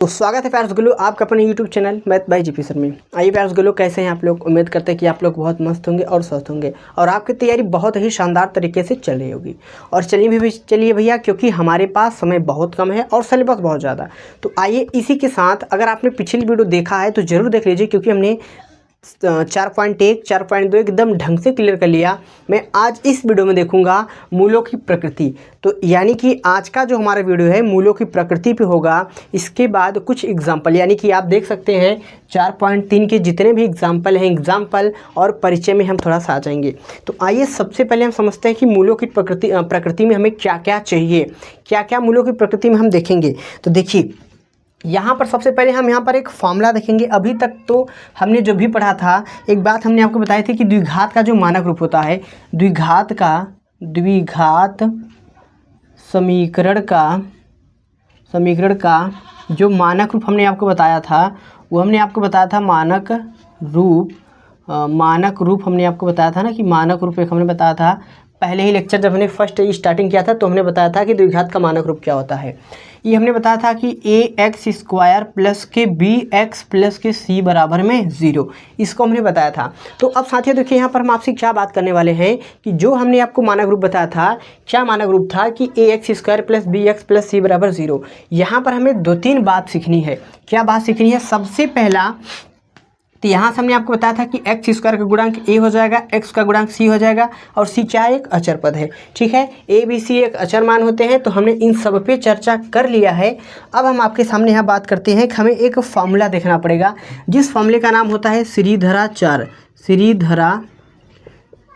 तो स्वागत है प्यारे गुल्लू आपका अपने YouTube channel math bye GP sir में। आइए प्यारे गुल्लू, कैसे हैं आप लोग। उम्मीद करते हैं कि आप लोग बहुत मस्त होंगे और स्वस्थ होंगे और आपकी तैयारी बहुत ही शानदार तरीके से चल रही होगी। और चलिए भैया, क्योंकि हमारे पास समय बहुत कम है और सिलेबस बहुत ज़्यादा। तो आइए इसी के साथ, अगर आपने पिछली वीडियो देखा है तो ज़रूर देख लीजिए, क्योंकि हमने 4.1 4.2 एकदम ढंग से क्लियर कर लिया। मैं आज इस वीडियो में देखूंगा मूलों की प्रकृति। तो यानी कि आज का जो हमारा वीडियो है मूलों की प्रकृति पे होगा। इसके बाद कुछ एग्जाम्पल, यानी कि आप देख सकते हैं 4.3 के जितने भी एग्जाम्पल हैं, एग्जाम्पल और परिचय में हम थोड़ा सा आ जाएंगे। तो आइए सबसे पहले हम समझते हैं कि मूलों की प्रकृति में हमें क्या क्या चाहिए, क्या क्या मूलों की प्रकृति में हम देखेंगे। तो देखिए, यहाँ पर सबसे पहले हम यहाँ पर एक फॉर्मूला देखेंगे। अभी तक तो हमने जो भी पढ़ा था, एक बात हमने आपको बताई थी कि द्विघात का जो मानक रूप होता है, द्विघात समीकरण का जो मानक रूप हमने आपको बताया था, वो हमने आपको बताया था मानक रूप हमने आपको बताया था ना कि मानक रूप एक हमने बताया था पहले ही लेक्चर जब हमने फर्स्ट स्टार्टिंग किया था, तो हमने बताया था कि द्विघात का मानक रूप क्या होता है। ये हमने बताया था कि ax² प्लस के bx प्लस के c बराबर में 0, इसको हमने बताया था। तो अब साथियों देखिए, यहाँ पर हम आपसे क्या बात करने वाले हैं कि जो हमने आपको मानक रूप बताया था, क्या मानक रूप था कि ax² plus bx plus c बराबर 0। यहाँ पर हमें 2-3 बात सीखनी है। क्या बात सीखनी है? सबसे पहला तो यहाँ से हमने आपको बताया था कि x² का गुणांक a हो जाएगा, x का गुणांक c हो जाएगा, और c क्या है? एक अचर पद है। ठीक है, a b c एक अचर मान होते हैं। तो हमने इन सब पे चर्चा कर लिया है। अब हम आपके सामने यहाँ बात करते हैं कि हमें एक फॉर्मूला देखना पड़ेगा, जिस फॉर्मूले का नाम होता है श्रीधरा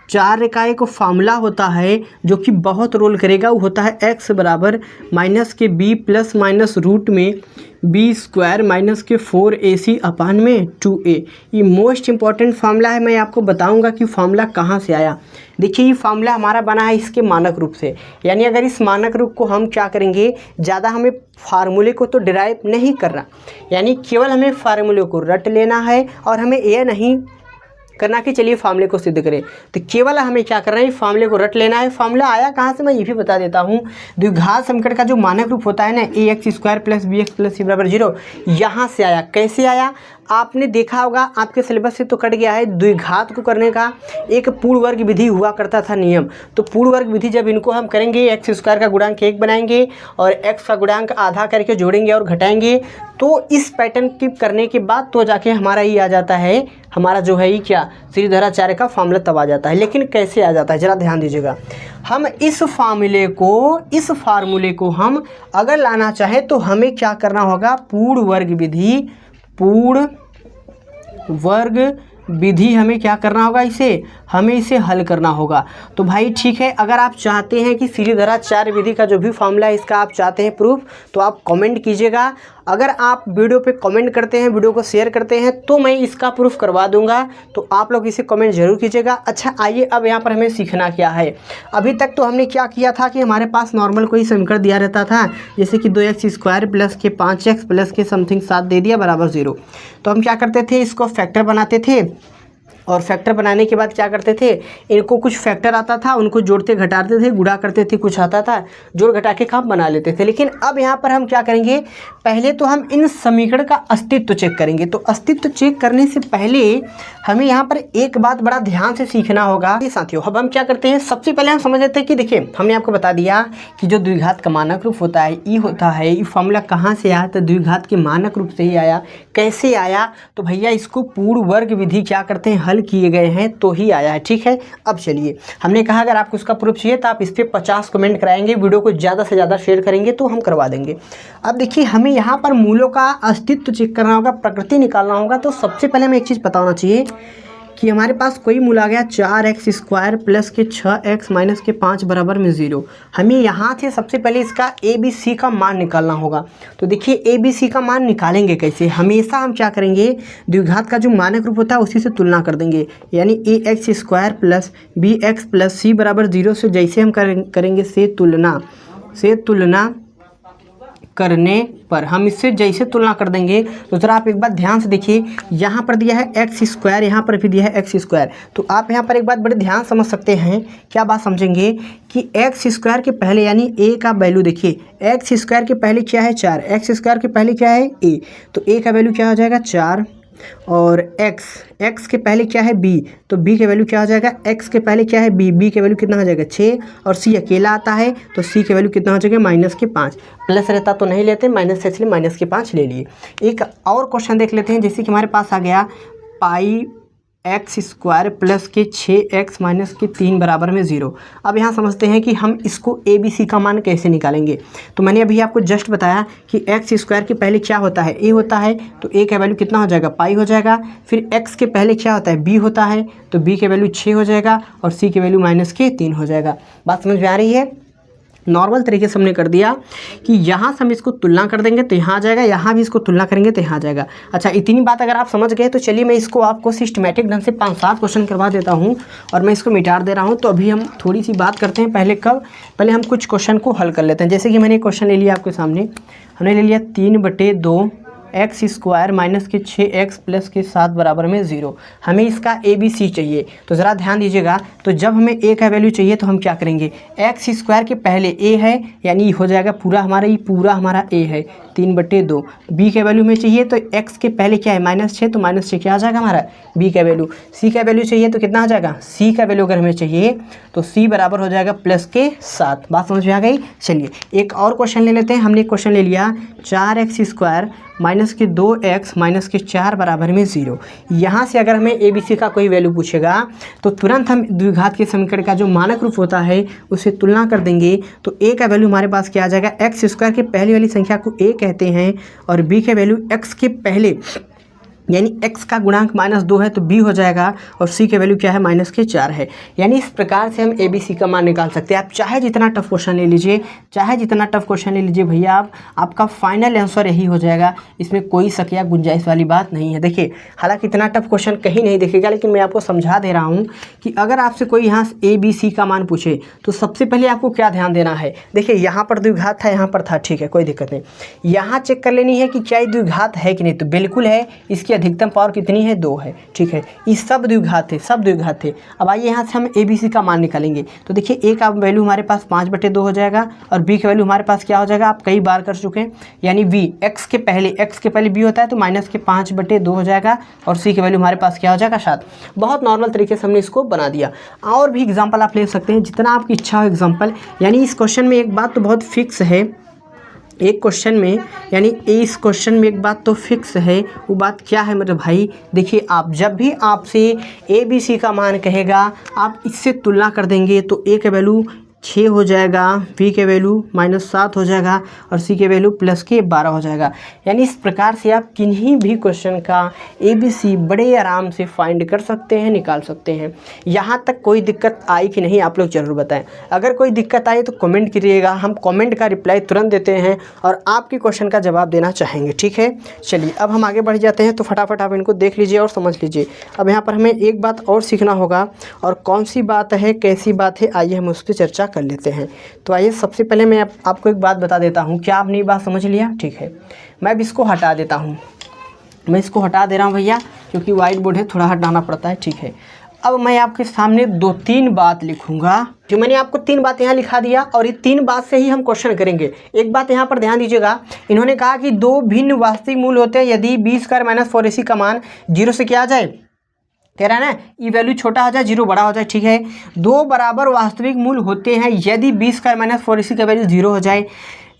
4 का एक फॉर्मूला होता है जो कि बहुत रोल करेगा। वो होता है x बराबर माइनस के b प्लस माइनस रूट में b² माइनस के 4ac अपान में 2a। ये मोस्ट इंपॉर्टेंट फार्मूला है। मैं आपको बताऊंगा कि फार्मूला कहाँ से आया। देखिए, ये फार्मूला हमारा बना है इसके मानक रूप से। यानी अगर इस मानक रूप को हम क्या करेंगे, ज़्यादा हमें फार्मूले को तो डिराइव नहीं करना, यानी केवल हमें फार्मूले को रट लेना है और हमें यह नहीं करना कि चलिए फार्मूले को सिद्ध करें। तो केवल हमें क्या करना है, फार्मूले को रट लेना है। फार्मूला आया कहाँ से, मैं ये भी बता देता हूँ। द्विघात समीकरण का जो मानक रूप होता है ना, ax² plus bx plus c बराबर 0, यहाँ से आया। कैसे आया? आपने देखा होगा, आपके सिलेबस से तो कट गया है। द्विघात को करने का एक पूर्ण वर्ग विधि हुआ करता था नियम। तो पूर्ण वर्ग विधि जब इनको हम करेंगे, x² का गुणांक 1 बनाएंगे और x का गुणांक आधा करके जोड़ेंगे और घटाएंगे, तो इस पैटर्न की करने के बाद तो जाके हमारा ये आ जाता है, हमारा जो है ये क्या, श्रीधरा 4 का फॉर्मूला तब आ जाता है। लेकिन कैसे आ जाता है ज़रा ध्यान दीजिएगा। हम इस फार्मूले को हम अगर लाना चाहें तो हमें क्या करना होगा, पूर्ण वर्ग विधि हमें क्या करना होगा, हमें इसे हल करना होगा। तो भाई ठीक है, अगर आप चाहते हैं कि श्रीधरा 4 विधि का जो भी फॉर्मूला है इसका आप चाहते हैं प्रूफ, तो आप कमेंट कीजिएगा। अगर आप वीडियो पे कमेंट करते हैं, वीडियो को शेयर करते हैं, तो मैं इसका प्रूफ करवा दूंगा। तो आप लोग इसे कमेंट जरूर कीजिएगा। अच्छा, आइए अब यहाँ पर हमें सीखना क्या है। अभी तक तो हमने क्या किया था कि हमारे पास नॉर्मल कोई समीकरण दिया रहता था, जैसे कि 2x² प्लस के 5x प्लस के समथिंग 7 दे दिया बराबर 0। तो हम क्या करते थे, इसको फैक्टर बनाते थे, और फैक्टर बनाने के बाद क्या करते थे, इनको कुछ फैक्टर आता था, उनको जोड़ते घटाते थे, गुणा करते थे, कुछ आता था, जोड़ घटा के काम बना लेते थे। लेकिन अब यहाँ पर हम क्या करेंगे, पहले तो हम इन समीकरण का अस्तित्व चेक करेंगे। तो अस्तित्व चेक करने से पहले हमें यहाँ पर एक बात बड़ा ध्यान से सीखना होगा। ये साथियों, अब हम क्या करते हैं, सबसे पहले हम समझ लेते हैं कि देखिए, हमने आपको बता दिया कि जो द्विघात का मानक रूप होता है ई होता है। ये फॉर्मूला कहाँ से आया, तो द्विघात के मानक रूप से ही आया। कैसे आया, तो भैया इसको पूर्ण वर्ग विधि क्या करते हैं, हल किए गए हैं तो ही आया है। ठीक है, अब चलिए, हमने कहा अगर आपको इसका प्रूफ चाहिए तो आप इस पर 50 कमेंट कराएंगे, वीडियो को ज़्यादा से ज़्यादा शेयर करेंगे तो हम करवा देंगे। अब देखिए, हमें यहाँ पर मूलों का अस्तित्व चेक करना होगा, प्रकृति निकालना होगा। तो सबसे पहले हमें एक चीज़ पता होना चाहिए कि हमारे पास कोई मूल आ गया 4x² प्लस के 6x माइनस के 5 बराबर में 0। हमें यहाँ से सबसे पहले इसका ABC का मान निकालना होगा। तो देखिए, ABC का मान निकालेंगे कैसे, हमेशा हम क्या करेंगे, द्विघात का जो मानक रूप होता है उसी से तुलना कर देंगे। यानी ax² plus bx plus c बराबर 0 से जैसे हम करेंगे से तुलना करने पर हम इससे जैसे तुलना कर देंगे तो ज़रा आप एक बात ध्यान से देखिए, यहाँ पर दिया है एक्स स्क्वायर, यहाँ पर भी दिया है एक्स स्क्वायर। तो आप यहाँ पर एक बात बड़े ध्यान समझ सकते हैं, क्या बात समझेंगे कि एक्स स्क्वायर के पहले यानी ए का वैल्यू देखिए, एक्स स्क्वायर के पहले क्या है 4, एक्स स्क्वायर के पहले क्या है ए, तो ए का वैल्यू क्या हो जाएगा 4, और एक्स के पहले क्या है बी, तो बी के वैल्यू क्या हो जाएगा, एक्स के पहले क्या है बी के वैल्यू कितना हो जाएगा 6, और सी अकेला आता है तो सी के वैल्यू कितना हो जाएगा -5, प्लस रहता तो नहीं लेते, माइनस से इसलिए -5 ले लिए। एक और क्वेश्चन देख लेते हैं, जैसे कि हमारे पास आ गया पाई एक्स स्क्वायर प्लस के 6x माइनस के 3 बराबर में 0। अब यहाँ समझते हैं कि हम इसको ए बी सी का मान कैसे निकालेंगे। तो मैंने अभी आपको जस्ट बताया कि एक्स स्क्वायर के पहले क्या होता है, ए होता है, तो ए का वैल्यू कितना हो जाएगा पाई हो जाएगा। फिर एक्स के पहले क्या होता है बी होता है, तो बी के वैल्यू 6 हो जाएगा, और सी के वैल्यू -3 हो जाएगा। बात समझ में आ रही है। नॉर्मल तरीके से हमने कर दिया कि यहाँ से हम इसको तुलना कर देंगे तो यहाँ आ जाएगा, यहाँ भी इसको तुलना करेंगे तो यहाँ आ जाएगा। अच्छा, इतनी बात अगर आप समझ गए तो चलिए मैं इसको आपको सिस्टमेटिक ढंग से 5-7 क्वेश्चन करवा देता हूँ और मैं इसको मिटा दे रहा हूँ। तो अभी हम थोड़ी सी बात करते हैं, पहले हम कुछ क्वेश्चन को हल कर लेते हैं। जैसे कि मैंने क्वेश्चन ले लिया आपके सामने, हमने ले लिया 3/2 एक्स स्क्वायर माइनस के 6x प्लस के 7 बराबर में 0। हमें इसका ए बी सी चाहिए, तो ज़रा ध्यान दीजिएगा। तो जब हमें ए का वैल्यू चाहिए तो हम क्या करेंगे, एक्स स्क्वायर के पहले ए है यानी हो जाएगा पूरा हमारा, ये पूरा हमारा ए है 3/2। बी के वैल्यू में चाहिए तो एक्स के पहले क्या है -6, तो -6 क्या आ जाएगा हमारा बी का वैल्यू। सी का वैल्यू चाहिए तो कितना आ जाएगा, सी का वैल्यू अगर हमें चाहिए तो सी बराबर हो जाएगा प्लस के 7। बात समझ में आ गई। चलिए एक और क्वेश्चन ले लेते हैं। हमने क्वेश्चन ले लिया 4x स्क्वायर माइनस के 2x माइनस के 4 बराबर में 0। यहाँ से अगर हमें ए बी सी का कोई वैल्यू पूछेगा तो तुरंत हम द्विघात के समीकरण का जो मानक रूप होता है उससे तुलना कर देंगे। तो ए का वैल्यू हमारे पास क्या आ जाएगा, एक्स स्क्वायर के पहले वाली संख्या को ए कहते हैं, और बी के वैल्यू एक्स के पहले यानी x का गुणांक -2 है तो b हो जाएगा, और c के वैल्यू क्या है -4 है। यानी इस प्रकार से हम ए बी सी का मान निकाल सकते हैं। आप चाहे जितना टफ क्वेश्चन ले लीजिए, चाहे जितना टफ क्वेश्चन ले लीजिए भैया, आपका फाइनल आंसर यही हो जाएगा। इसमें कोई शक या गुंजाइश वाली बात नहीं है। देखिए, हालांकि इतना टफ क्वेश्चन कहीं नहीं दिखेगा, लेकिन मैं आपको समझा दे रहा हूँ कि अगर आपसे कोई यहाँ से ए बी सी का मान पूछे तो सबसे पहले आपको क्या ध्यान देना है। देखिए, यहाँ पर द्विघात था, यहाँ पर था, ठीक है, कोई दिक्कत नहीं। यहाँ चेक कर लेनी है कि क्या ये द्विघात है कि नहीं, तो बिल्कुल है। इसकी अधिकतम पावर कितनी है, 2 है, ठीक है। ये सब द्विघात थे, सब द्विघात थे। अब आइए यहाँ से हम ए बी सी का मान निकालेंगे। तो देखिए, ए का वैल्यू हमारे पास 5/2 हो जाएगा, और बी का वैल्यू हमारे पास क्या हो जाएगा, आप कई बार कर चुके हैं, यानी बी एक्स के पहले बी होता है तो -5/2 हो जाएगा, और सी के वैल्यू हमारे पास क्या हो जाएगा 7। बहुत नॉर्मल तरीके से हमने इसको बना दिया। और भी एग्जाम्पल आप ले सकते हैं, जितना आपकी इच्छा हो एग्जाम्पल। यानी इस क्वेश्चन में एक बात तो बहुत फिक्स है, एक क्वेश्चन में, यानी इस क्वेश्चन में एक बात तो फिक्स है। वो बात क्या है मेरे भाई, देखिए, आप जब भी आपसे ए बी सी का मान कहेगा आप इससे तुलना कर देंगे तो ए का वैल्यू 6 हो जाएगा, बी के वैल्यू -7 हो जाएगा, और सी के वैल्यू प्लस के 12 हो जाएगा। यानी इस प्रकार से आप किन्हीं भी क्वेश्चन का ए बी सी बड़े आराम से फाइंड कर सकते हैं, निकाल सकते हैं। यहाँ तक कोई दिक्कत आई कि नहीं, आप लोग ज़रूर बताएं। अगर कोई दिक्कत आई तो कमेंट करिएगा, हम कमेंट का रिप्लाई तुरंत देते हैं और आपके क्वेश्चन का जवाब देना चाहेंगे, ठीक है। चलिए अब हम आगे बढ़ जाते हैं, तो फटाफट आप इनको देख लीजिए और समझ लीजिए। अब यहाँ पर हमें एक बात और सीखना होगा, और कौन सी बात है, कैसी बात है, आइए हम उस पर चर्चा कर लेते हैं। तो आइए सबसे पहले मैं आपको एक बात बता देता हूं। क्या आपने ये बात समझ लिया, ठीक है। मैं अब इसको हटा देता हूं, मैं इसको हटा दे रहा हूं भैया, क्योंकि वाइट बोर्ड है, थोड़ा हटाना पड़ता है, ठीक है। अब मैं आपके सामने 2-3 बात लिखूंगा, जो मैंने आपको 3 बात यहाँ लिखा दिया, और ये 3 बात से ही हम क्वेश्चन करेंगे। एक बात यहाँ पर ध्यान दीजिएगा, इन्होंने कहा कि 2 भिन्न वास्तविक मूल होते हैं यदि b² - 4ac का मान 0 से क्या आ जाए, कह रहा है ना, ई वैल्यू छोटा हो जाए 0 बड़ा हो जाए, ठीक है। 2 बराबर वास्तविक मूल होते हैं यदि b² - 4ac का वैल्यू 0 हो जाए।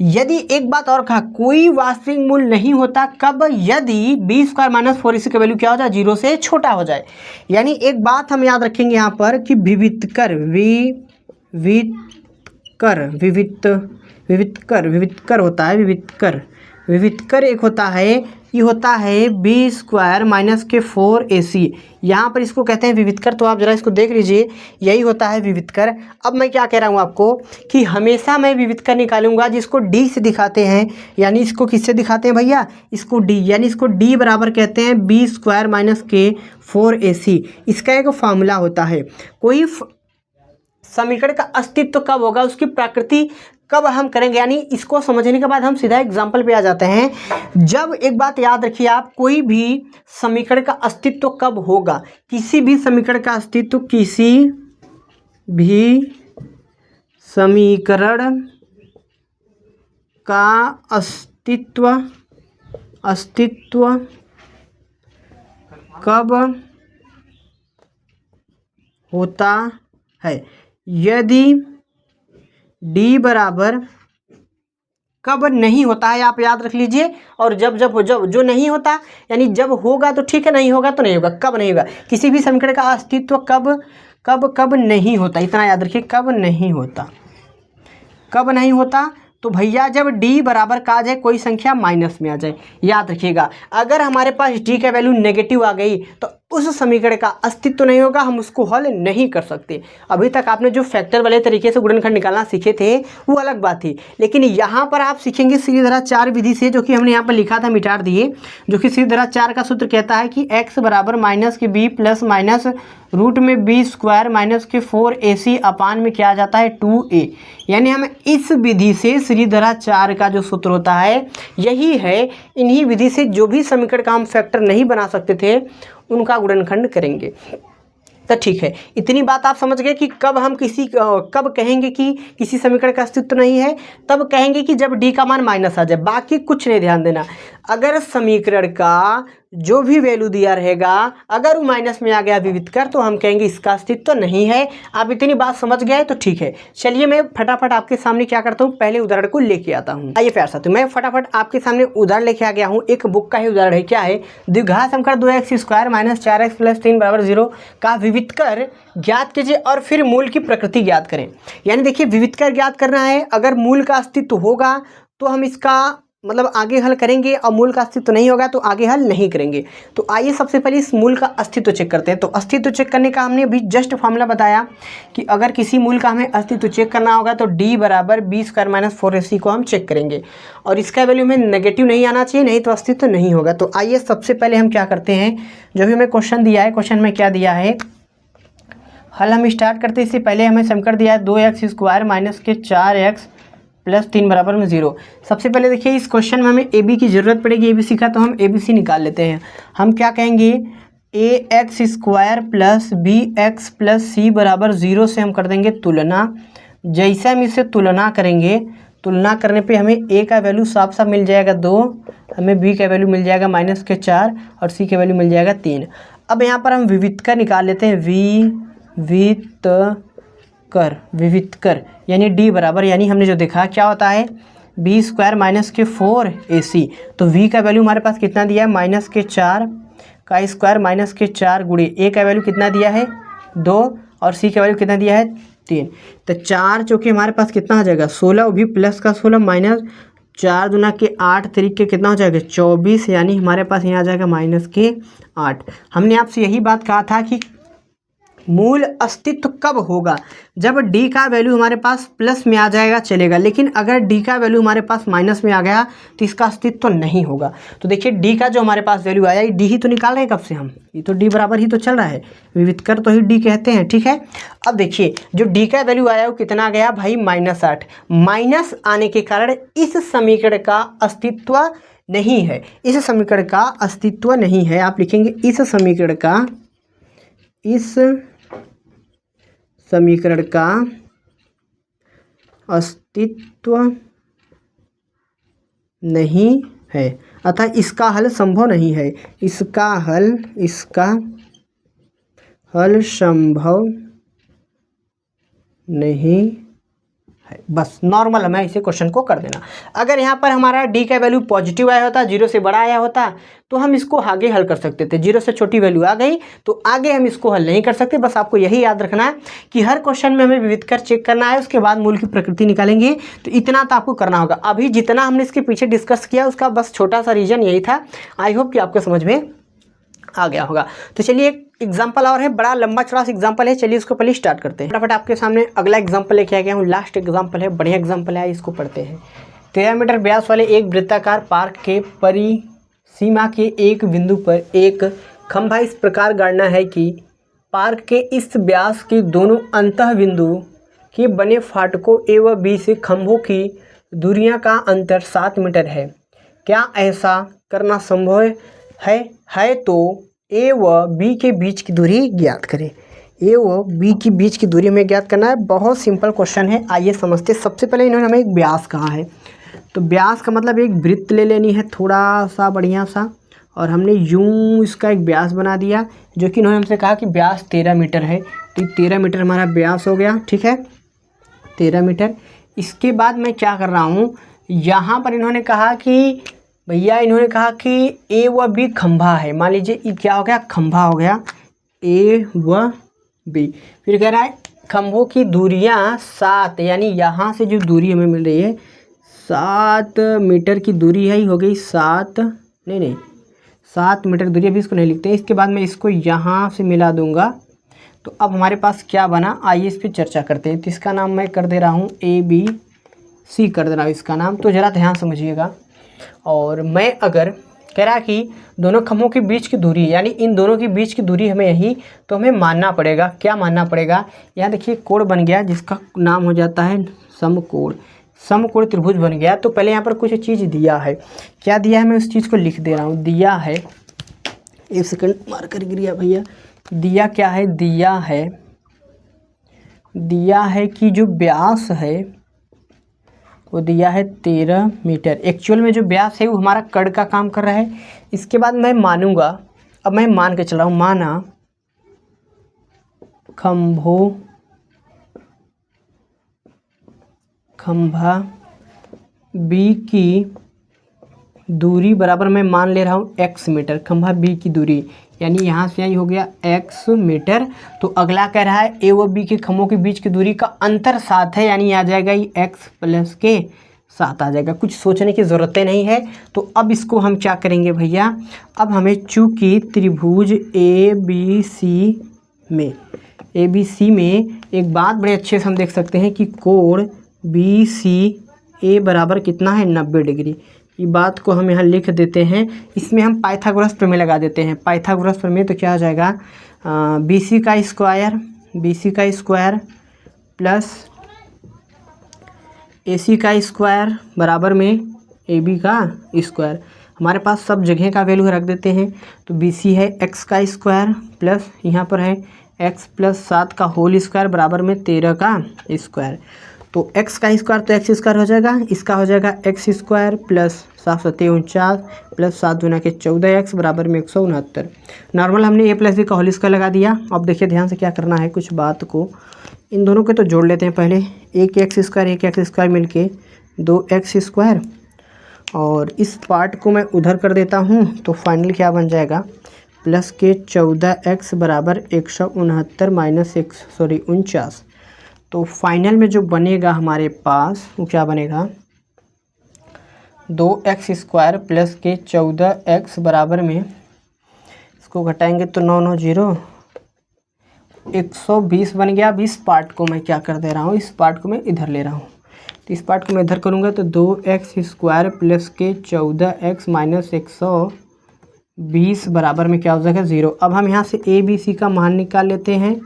यदि एक बात और कहा, कोई वास्तविक मूल नहीं होता कब, यदि b² - 4ac का वैल्यू क्या हो जाए, 0 से छोटा हो जाए। यानी एक बात हम याद रखेंगे यहाँ पर कि विवितकर होता है, विवितकर एक होता है, ये होता है b² - 4ac। यहाँ पर इसको कहते हैं विवितकर, तो आप जरा इसको देख लीजिए, यही होता है विवितकर। अब मैं क्या कह रहा हूँ आपको कि हमेशा मैं विवितकर निकालूंगा जिसको d से दिखाते हैं, यानी इसको किससे दिखाते हैं भैया, इसको d, यानी इसको d बराबर कहते हैं b² - 4ac। इसका एक फार्मूला होता है, कोई समीकरण का अस्तित्व कब होगा, उसकी प्रकृति कब हम करेंगे। यानी इसको समझने के बाद हम सीधा एग्जाम्पल पे आ जाते हैं। जब एक बात याद रखिए आप, कोई भी समीकरण का अस्तित्व कब होगा, किसी भी समीकरण का अस्तित्व, किसी भी समीकरण का अस्तित्व कब होता है, यदि d बराबर कब नहीं होता है, आप याद रख लीजिए। और जब जो नहीं होता, यानी जब होगा तो ठीक है, नहीं होगा तो नहीं होगा, कब नहीं होगा। किसी भी समीकरण का अस्तित्व कब नहीं होता, इतना याद रखिए, कब नहीं होता। तो भैया जब d बराबर का आ जाए, कोई संख्या माइनस में आ जाए, याद रखिएगा। अगर हमारे पास d का वैल्यू नेगेटिव आ गई तो उस समीकरण का अस्तित्व नहीं होगा, हम उसको हल नहीं कर सकते। अभी तक आपने जो फैक्टर वाले तरीके से गुणनखंड निकालना सीखे थे वो अलग बात थी, लेकिन यहाँ पर आप सीखेंगे सीधी धारा 4 विधि से, जो कि हमने यहाँ पर लिखा था, मिटा दिए। जो कि सीधी धारा 4 का सूत्र कहता है कि x बराबर माइनस के b प्लस माइनस रूट में b स्क्वायर माइनस के 4ac अपान में क्या आ जाता है 2a। यानी हम इस विधि से सीधी धारा 4 का जो सूत्र होता है यही है। इन्हीं विधि से जो भी समीकरण का हम फैक्टर नहीं बना सकते थे उनका गुणनखंड करेंगे। तो ठीक है, इतनी बात आप समझ गए कि कब कहेंगे कि किसी समीकरण का अस्तित्व नहीं है, तब कहेंगे कि जब d का मान माइनस आ जाए। बाकी कुछ नहीं ध्यान देना। अगर समीकरण का जो भी वैल्यू दिया रहेगा, अगर वो माइनस में आ गया विविधकर, तो हम कहेंगे इसका अस्तित्व नहीं है। आप इतनी बात समझ गए तो ठीक है। चलिए मैं फटाफट आपके सामने क्या करता हूँ, पहले उदाहरण को लेके आता हूँ। आइए प्यार साथियों, मैं फटाफट आपके सामने उदाहरण लेके आ गया हूँ। एक बुक का ही उदाहरण है। क्या है, द्विघात समीकरण 2x square minus 4x plus 3 बराबर 0 का विविधकर ज्ञात कीजिए और फिर मूल की प्रकृति ज्ञात करें। यानी देखिए, विविधकर ज्ञात करना है। अगर मूल का अस्तित्व होगा तो हम इसका मतलब आगे हल करेंगे, और मूल का अस्तित्व नहीं होगा तो आगे हल नहीं करेंगे। तो आइए सबसे पहले इस मूल का अस्तित्व चेक करते हैं। तो अस्तित्व चेक करने का हमने अभी जस्ट फॉर्मूला बताया कि अगर किसी मूल का हमें अस्तित्व चेक करना होगा तो d बराबर b स्क्वायर माइनस 4ac को हम चेक करेंगे, और इसका वैल्यू में नेगेटिव नहीं आना चाहिए, नहीं तो अस्तित्व नहीं होगा। तो आइए सबसे पहले हम क्या करते हैं, जो भी हमें क्वेश्चन दिया है, क्वेश्चन में क्या दिया है, हल हम स्टार्ट करते हैं। इससे पहले हमें समीकरण दिया है 2x स्क्वायर माइनस के 4x प्लस 3 बराबर में 0। सबसे पहले देखिए, इस क्वेश्चन में हमें AB की ज़रूरत पड़ेगी। ABC का तो हम ABC निकाल लेते हैं। हम क्या कहेंगे, ax square plus bx plus c बराबर 0 से हम कर देंगे तुलना। जैसे हम इससे तुलना करेंगे, तुलना करने पे हमें a का वैल्यू साफ साफ मिल जाएगा 2, हमें b का वैल्यू मिल जाएगा माइनस के 4 और c का वैल्यू मिल जाएगा 3। अब यहाँ पर हम विविधकर निकाल लेते हैं, विविधकर यानी d बराबर, यानी हमने जो देखा क्या होता है b स्क्वायर माइनस के 4ac। तो v का वैल्यू हमारे पास कितना दिया है, माइनस के 4 का स्क्वायर माइनस के 4 गुणे a का वैल्यू कितना दिया है 2 और c का वैल्यू कितना दिया है 3। तो 4 चौके हमारे पास कितना आ जाएगा 16, भी प्लस का 16 माइनस 4 दूना के 8 तरीके कितना हो जाएगा 24, यानी हमारे पास यहाँ आ जाएगा माइनस के 8। हमने आपसे यही बात कहा था कि मूल अस्तित्व कब होगा, जब d का वैल्यू हमारे पास प्लस में आ जाएगा चलेगा, लेकिन अगर d का वैल्यू हमारे पास माइनस में आ गया तो इसका अस्तित्व नहीं होगा। तो देखिए, d का जो हमारे पास वैल्यू आया, d ही तो निकाल रहे हैं कब से हम, ये तो d बराबर ही तो चल रहा है, विविधकर तो ही d कहते हैं, ठीक है। अब देखिए, जो d का वैल्यू आया वो कितना गया भाई -8। माइनस आने के कारण इस समीकरण का अस्तित्व नहीं है, इस समीकरण का अस्तित्व नहीं है। आप लिखेंगे इस समीकरण का अस्तित्व नहीं है, अतः इसका हल संभव नहीं है, इसका हल संभव नहीं है। बस नॉर्मल हमें इसे क्वेश्चन को कर देना। अगर यहाँ पर हमारा d का वैल्यू पॉजिटिव आया होता, 0 से बड़ा आया होता, तो हम इसको आगे हल कर सकते थे। 0 से छोटी वैल्यू आ गई तो आगे हम इसको हल नहीं कर सकते। बस आपको यही याद रखना है कि हर क्वेश्चन में हमें विविधकर चेक करना है, उसके बाद मूल की प्रकृति निकालेंगे। तो इतना तो आपको करना होगा। अभी जितना हमने इसके पीछे डिस्कस किया उसका बस छोटा सा रीजन यही था। आई होप कि आपको समझ में आ गया होगा। तो चलिए, एक एग्जाम्पल और है, बड़ा लंबा चौड़ा सा एग्जाम्पल है। चलिए इसको पहले स्टार्ट करते हैं। फटाफट आपके सामने अगला एग्जाम्पल लेके आ गया हूँ। लास्ट एग्जाम्पल है, बढ़िया एग्जाम्पल है, इसको पढ़ते हैं। 13 मीटर व्यास वाले एक वृत्ताकार पार्क के परिसीमा के एक बिंदु पर एक खंभा इस प्रकार गाड़ना है कि पार्क के इस व्यास के दोनों अंतः बिंदु कि बने फाटकों ए व बी से खंभों की दूरियां का अंतर 7 मीटर है। क्या ऐसा करना संभव है तो ए व बी के बीच की दूरी ज्ञात करें। ए व बी के बीच की दूरी हमें ज्ञात करना है। बहुत सिंपल क्वेश्चन है, आइए समझते। सबसे पहले इन्होंने हमें एक व्यास कहा है, तो व्यास का मतलब एक वृत्त ले लेनी है थोड़ा सा बढ़िया सा, और हमने यूं इसका एक व्यास बना दिया, जो कि इन्होंने हमसे कहा कि व्यास 13 मीटर है, तो 13 मीटर हमारा व्यास हो गया। ठीक है, 13 मीटर। इसके बाद मैं क्या कर रहा हूँ, यहाँ पर इन्होंने कहा कि भैया इन्होंने कहा कि ए व बी खंभा है। मान लीजिए ये क्या हो गया, खंभा हो गया ए व बी। फिर कह रहा है खंभों की दूरियां 7, यानी यहाँ से जो दूरी हमें मिल रही है 7 मीटर की दूरी है, ही हो गई 7 मीटर दूरी। अभी इसको नहीं लिखते हैं। इसके बाद मैं इसको यहाँ से मिला दूंगा, तो अब हमारे पास क्या बना, आइए इस पर चर्चा करते हैं। तो इसका नाम मैं कर दे रहा हूँ ABC कर दे रहा हूँ इसका नाम, तो ज़रा ध्यान समझिएगा। और मैं अगर कह रहा कि दोनों खंभों के बीच की दूरी, यानी इन दोनों के बीच की दूरी हमें यही, तो हमें मानना पड़ेगा। क्या मानना पड़ेगा, यहाँ देखिए कोण बन गया जिसका नाम हो जाता है समकोण। समकोण त्रिभुज बन गया। तो पहले यहाँ पर कुछ चीज़ दिया है, क्या दिया है मैं उस चीज़ को लिख दे रहा हूँ। दिया है, एक सेकंड मार कर गिरिया भैया, दिया क्या है, दिया है कि जो व्यास है वो दिया है 13 मीटर। एक्चुअल में जो व्यास है वो हमारा कड़ का काम कर रहा है। इसके बाद मैं मानूंगा, अब मैं मान के चल रहा हूँ, माना खंभा बी की दूरी बराबर मैं मान ले रहा हूँ x मीटर। खंभा बी की दूरी यानी यहाँ से यही हो गया x मीटर। तो अगला कह रहा है ए व बी के खंभों के बीच की दूरी का अंतर 7 है, यानी आ जाएगा ये x प्लस के 7 आ जाएगा। कुछ सोचने की ज़रूरत नहीं है। तो अब इसको हम क्या करेंगे भैया, अब हमें चूँकि त्रिभुज ABC में एक बात बड़े अच्छे से हम देख सकते हैं कि कोण BCA बराबर कितना है, 90 डिग्री। ये बात को हम यहाँ लिख देते हैं। इसमें हम पाइथागोरस प्रमेय लगा देते हैं। पाइथागोरस प्रमेय तो क्या हो जाएगा, BC का स्क्वायर प्लस AC का स्क्वायर बराबर में AB का स्क्वायर। हमारे पास सब जगह का वैल्यू रख देते हैं। तो BC है x का स्क्वायर प्लस यहाँ पर है x प्लस 7 का होल स्क्वायर बराबर में 13 का स्क्वायर। तो x का स्क्वायर तो x स्क्वायर हो जाएगा, इसका हो जाएगा x स्क्वायर प्लस 7×7 प्लस 7 गुना के 14x बराबर में 169। नॉर्मल हमने a प्लस बी का होल स्क्वायर लगा दिया। अब देखिए ध्यान से क्या करना है, कुछ बात को इन दोनों के तो जोड़ लेते हैं पहले। एक एक्स स्क्वायर मिल के 2x स्क्वायर, और इस पार्ट को मैं उधर कर देता हूँ। तो फाइनल क्या बन जाएगा, प्लस के 14x बराबर 169 माइनस 49। तो फाइनल में जो बनेगा हमारे पास वो क्या बनेगा, 2x स्क्वायर प्लस के 14x बराबर में, इसको घटाएंगे तो 9 9 0 120 बन गया। अब इस पार्ट को मैं क्या कर दे रहा हूँ, इस पार्ट को मैं इधर ले रहा हूँ। तो इस पार्ट को मैं इधर करूँगा तो 2x स्क्वायर प्लस के 14x माइनस 120 बराबर में क्या हो जाएगा 0। अब हम यहाँ से ABC का मान निकाल लेते हैं।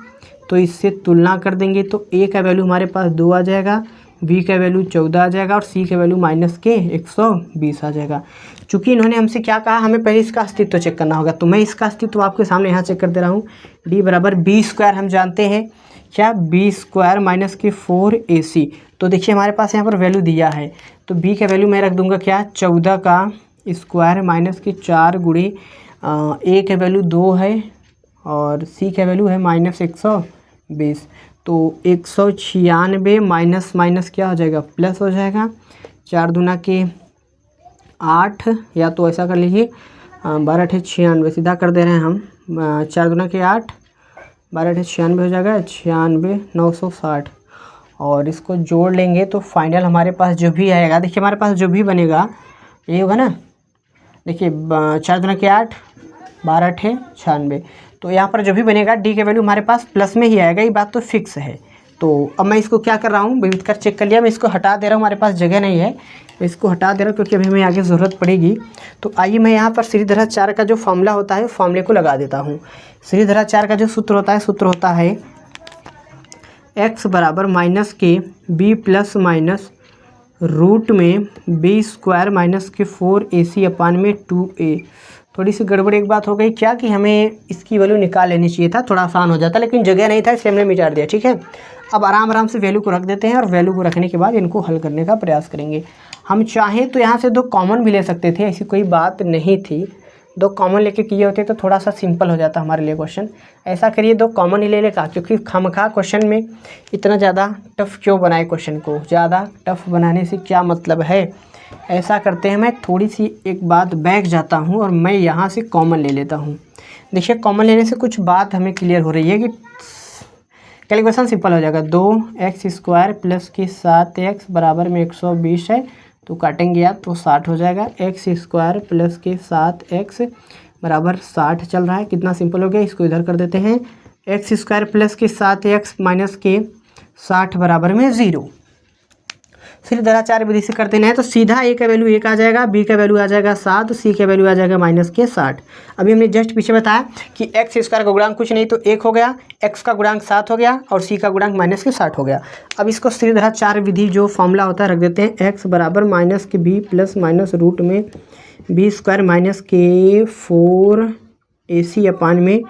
तो इससे तुलना कर देंगे तो A का वैल्यू हमारे पास 2 आ जाएगा, B का वैल्यू 14 आ जाएगा और C का वैल्यू माइनस के 120 आ जाएगा। चूँकि इन्होंने हमसे क्या कहा, हमें पहले इसका अस्तित्व चेक करना होगा। तो मैं इसका अस्तित्व आपके सामने यहाँ चेक कर दे रहा हूँ। D बराबर B स्क्वायर हम जानते हैं क्या, B स्क्वायर माइनस के 4AC। तो देखिए हमारे पास यहाँ पर वैल्यू दिया है, तो B का वैल्यू मैं रख दूँगा क्या, 14 का स्क्वायर माइनस के 4 गुणे A का वैल्यू 2 है और C का वैल्यू है माइनस 120। तो 196 माइनस माइनस क्या हो जाएगा, प्लस हो जाएगा। 4 दूना के 8, या तो ऐसा कर लीजिए 12 8 96, सीधा कर दे रहे हैं हम। 4 दूना के 8, 12 8 96 हो जाएगा, 96 960। और इसको जोड़ लेंगे तो फाइनल हमारे पास जो भी आएगा, देखिए हमारे पास जो भी बनेगा ये होगा ना। देखिए 4 दूना के 8, 12 8 96। तो यहाँ पर जो भी बनेगा D के वैल्यू हमारे पास प्लस में ही आएगा, ये बात तो फिक्स है। तो अब मैं इसको क्या कर रहा हूँ, विविध कर चेक कर लिया, मैं इसको हटा दे रहा हूँ, हमारे पास जगह नहीं है, मैं इसको हटा दे रहा हूँ क्योंकि अभी हमें आगे ज़रूरत पड़ेगी। तो आइए मैं यहाँ पर श्रीधरा 4 का जो फॉर्मूला होता है फॉर्मूले को लगा देता हूँ। श्रीधरा 4 का जो सूत्र होता है x बराबर माइनस के b प्लस माइनस रूट में बी स्क्वायर माइनस के 4ac अपान में 2a। थोड़ी सी गड़बड़ एक बात हो गई क्या कि हमें इसकी वैल्यू निकाल लेनी चाहिए था, थोड़ा आसान हो जाता, लेकिन जगह नहीं था इसलिए हमने मिटा दिया। ठीक है, अब आराम आराम से वैल्यू को रख देते हैं और वैल्यू को रखने के बाद इनको हल करने का प्रयास करेंगे। हम चाहें तो यहाँ से 2 कॉमन भी ले सकते थे, ऐसी कोई बात नहीं थी। 2 कॉमन लेके किए होते तो थोड़ा सा सिंपल हो जाता हमारे लिए क्वेश्चन। ऐसा करिए 2 कॉमन ही ले लेगा, क्योंकि खामखा क्वेश्चन में इतना ज़्यादा टफ क्यों बनाए, क्वेश्चन को ज़्यादा टफ बनाने से क्या मतलब है। ऐसा करते हैं, मैं थोड़ी सी एक बात बैक जाता हूँ और मैं यहाँ से कॉमन ले लेता हूँ। देखिए कॉमन लेने से कुछ बात हमें क्लियर हो रही है कि कैलकुलेशन सिंपल हो जाएगा। 2x स्क्वायर प्लस की 7x बराबर में 120 है, तो काटेंगे आप तो 60 हो जाएगा। x स्क्वायर प्लस के 7x बराबर 60 चल रहा है, कितना सिंपल हो गया। इसको इधर कर देते हैं। x स्क्वायर प्लस के 7x माइनस के 60 बराबर में 0। फिर दराचार विधि से कर देना है तो सीधा a का वैल्यू 1 आ जाएगा, b का वैल्यू आ जाएगा 7, c का वैल्यू आ जाएगा माइनस के 60। अभी हमने जस्ट पीछे बताया कि x स्क्वायर का गुणांक कुछ नहीं तो 1 हो गया, x का गुणांक 7 हो गया और c का गुणांक माइनस के 60 हो गया। अब इसको सीधाचार विधि जो फॉर्मूला होता है रख देते हैं। x बराबर माइनस के b प्लस माइनस रूट में b स्क्वायर माइनस के 4ac अपान में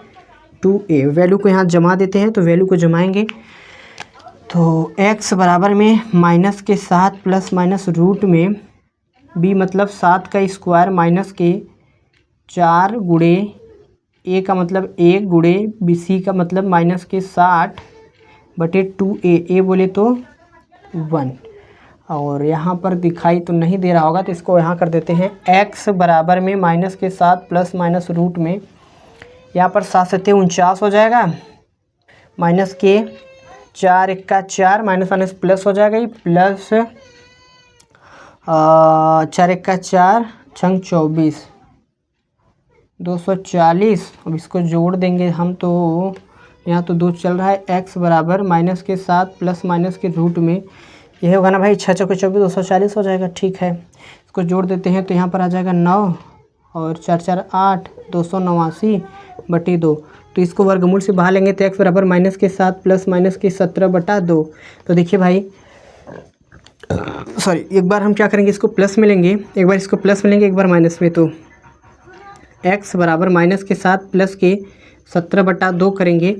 2a। वैल्यू को यहाँ जमा देते हैं, तो वैल्यू को जमाएंगे तो x बराबर में माइनस के 7 प्लस माइनस रूट में b मतलब 7 का स्क्वायर माइनस के 4 गुणे a का मतलब 1 गुणे c का मतलब माइनस के 60 बटे 2a बोले तो 1। और यहाँ पर दिखाई तो नहीं दे रहा होगा तो इसको यहाँ कर देते हैं। x बराबर में माइनस के 7 प्लस माइनस रूट में यहाँ पर 7 7 49 हो जाएगा, माइनस के 4 1 का 4 माइनस माइनस प्लस हो जाएगा, ये प्लस 4 1 का 4 छंग 24 240। अब इसको जोड़ देंगे हम तो यहाँ तो 2 चल रहा है। x बराबर माइनस के 7 प्लस माइनस के रूट में यह होगा ना भाई 6 चौके 24 240 हो जाएगा। ठीक है, इसको जोड़ देते हैं तो यहाँ पर आ जाएगा 9 और 4 4 8 289 बटे 2। तो इसको वर्गमूल से बाहर लेंगे तो x बराबर माइनस के 7 प्लस माइनस के 17 बटा 2। तो देखिए भाई सॉरी, एक बार हम क्या करेंगे इसको प्लस में लेंगे, एक बार इसको प्लस में लेंगे, एक बार माइनस में। तो x बराबर माइनस के 7 प्लस के 17 बटा 2 करेंगे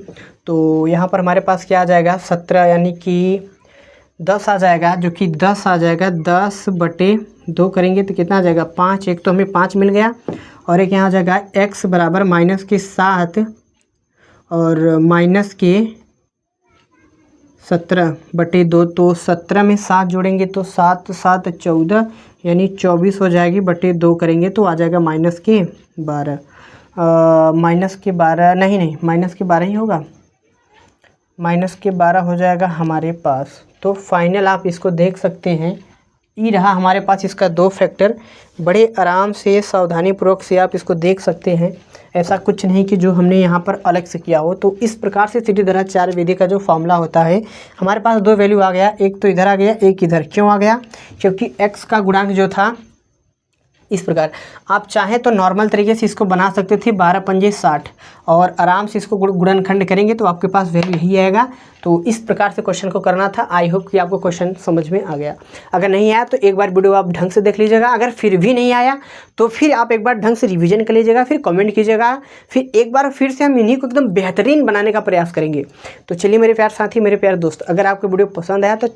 तो यहाँ पर हमारे पास क्या आ जाएगा 17 यानी कि 10 आ जाएगा, जो कि 10 आ जाएगा। 10 बटे 2 करेंगे तो कितना आ जाएगा 5। एक तो हमें 5 मिल गया और एक यहाँ आ जाएगा x बराबर माइनस के 7 और माइनस के 17 बटे 2। तो 17 में 7 जोड़ेंगे तो 7 7 14 यानी 24 हो जाएगी, बटे 2 करेंगे तो आ जाएगा माइनस के 12। माइनस के 12 नहीं माइनस के 12 ही होगा, माइनस के 12 हो जाएगा हमारे पास। तो फाइनल आप इसको देख सकते हैं, ई रहा हमारे पास इसका 2 फैक्टर। बड़े आराम से सावधानी पूर्वक से आप इसको देख सकते हैं, ऐसा कुछ नहीं कि जो हमने यहाँ पर अलग से किया हो। तो इस प्रकार से सीढ़ीधराचार्य विधि का जो फॉर्मूला होता है, हमारे पास 2 वैल्यू आ गया, एक तो इधर आ गया एक इधर। क्यों आ गया? क्योंकि x का गुणांक जो था इस प्रकार, आप चाहें तो नॉर्मल तरीके से इसको बना सकते थे 12 पंजे 60 और आराम से इसको गुणनखंड करेंगे तो आपके पास वैल्यू यही आएगा। तो इस प्रकार से क्वेश्चन को करना था। आई होप कि आपको क्वेश्चन समझ में आ गया। अगर नहीं आया तो एक बार वीडियो आप ढंग से देख लीजिएगा, अगर फिर भी नहीं आया तो फिर आप एक बार ढंग से रिवीजन कर लीजिएगा, फिर कमेंट कीजिएगा, फिर एक बार फिर से हम इन्हीं को एकदम बेहतरीन बनाने का प्रयास करेंगे। तो चलिए मेरे प्यार साथी, मेरे प्यार दोस्त, अगर आपको वीडियो पसंद आया तो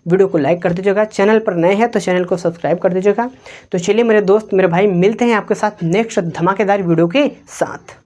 वीडियो को लाइक कर दीजिएगा, चैनल पर नए हैं तो चैनल को सब्सक्राइब कर दीजिएगा। तो चलिए मेरे दोस्त मेरे भाई, मिलते हैं आपके साथ नेक्स्ट धमाकेदार वीडियो के साथ।